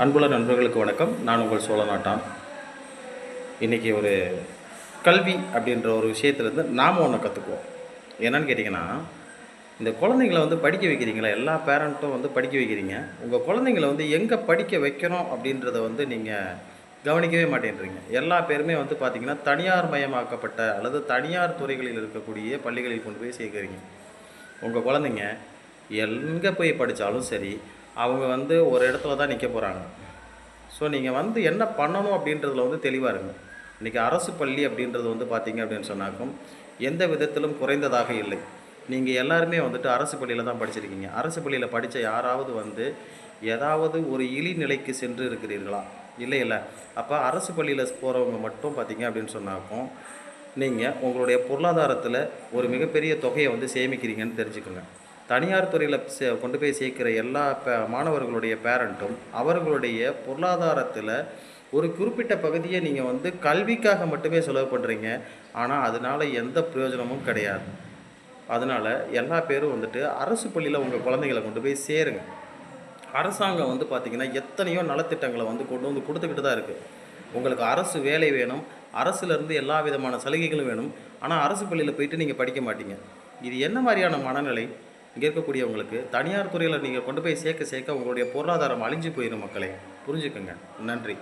அன்புள்ள நண்பர்களுக்கு வணக்கம். நான் உங்கள் சோழநாட்டான். இன்றைக்கி ஒரு கல்வி அப்படின்ற ஒரு விஷயத்துலேருந்து நாம் ஒன்று கற்றுக்குவோம். என்னன்னு கேட்டிங்கன்னா, இந்த குழந்தைங்கள வந்து படிக்க வைக்கிறீங்களா, எல்லா பேரண்ட்டும் வந்து படிக்க வைக்கிறீங்க. உங்கள் குழந்தைங்கள வந்து எங்கே படிக்க வைக்கணும் அப்படின்றத வந்து நீங்கள் கவனிக்கவே மாட்டேன்றீங்க. எல்லா பேருமே வந்து பார்த்திங்கன்னா, தனியார் மயமாக்கப்பட்ட அல்லது தனியார் துறைகளில் இருக்கக்கூடிய பள்ளிகளில் கொண்டு போய் சேர்க்குறீங்க. உங்கள் குழந்தைங்க எங்கே போய் படித்தாலும் சரி, அவங்க வந்து ஒரு இடத்துல தான் நிற்க போகிறாங்க. ஸோ நீங்கள் வந்து என்ன பண்ணணும் அப்படின்றதுல வந்து தெளிவாக இருங்க. இன்றைக்கி அரசு பள்ளி அப்படின்றது வந்து பார்த்திங்க அப்படின்னு சொன்னாக்கும் எந்த விதத்திலும் குறைந்ததாக இல்லை. நீங்கள் எல்லாருமே வந்துட்டு அரசு பள்ளியில் தான் படிச்சிருக்கீங்க. அரசு பள்ளியில் படித்த யாராவது வந்து ஏதாவது ஒரு இழிநிலைக்கு சென்று இருக்கிறீர்களா? இல்லை. அப்போ அரசு பள்ளியில் போகிறவங்க மட்டும் பார்த்திங்க அப்படின்னு சொன்னாக்கும் நீங்கள் உங்களுடைய பொருளாதாரத்தில் ஒரு மிகப்பெரிய தொகையை வந்து சேமிக்கிறீங்கன்னு தெரிஞ்சுக்கோங்க. தனியார் துறையில் கொண்டு போய் சேர்க்குற எல்லா மாணவர்களுடைய பேரண்ட்டும் அவர்களுடைய பொருளாதாரத்தில் ஒரு குறிப்பிட்ட பகுதியை நீங்கள் வந்து கல்விக்காக மட்டுமே செலவு பண்ணுறீங்க. ஆனால் அதனால் எந்த பிரயோஜனமும் கிடையாது. அதனால் எல்லா பேரும் வந்துட்டு அரசு பள்ளியில் உங்கள் குழந்தைகளை கொண்டு போய் சேருங்க. அரசாங்கம் வந்து பார்த்திங்கன்னா எத்தனையோ நலத்திட்டங்களை வந்து கொண்டு வந்து கொடுத்துக்கிட்டு தான் இருக்குது. உங்களுக்கு அரசு வேலை வேணும், அரசுலேருந்து எல்லா விதமான சலுகைகளும் வேணும். ஆனால் அரசு பள்ளியில் போயிட்டு நீங்கள் படிக்க மாட்டீங்க. இது என்ன மாதிரியான மனநிலை? இங்கே இருக்கக்கூடியவங்களுக்கு தனியார் துறையில் நீங்கள் கொண்டு போய் சேர்க்க உங்களுடைய பொருளாதாரம் அழிஞ்சு போயிடும். மக்களை புரிஞ்சுக்கோங்க. நன்றி.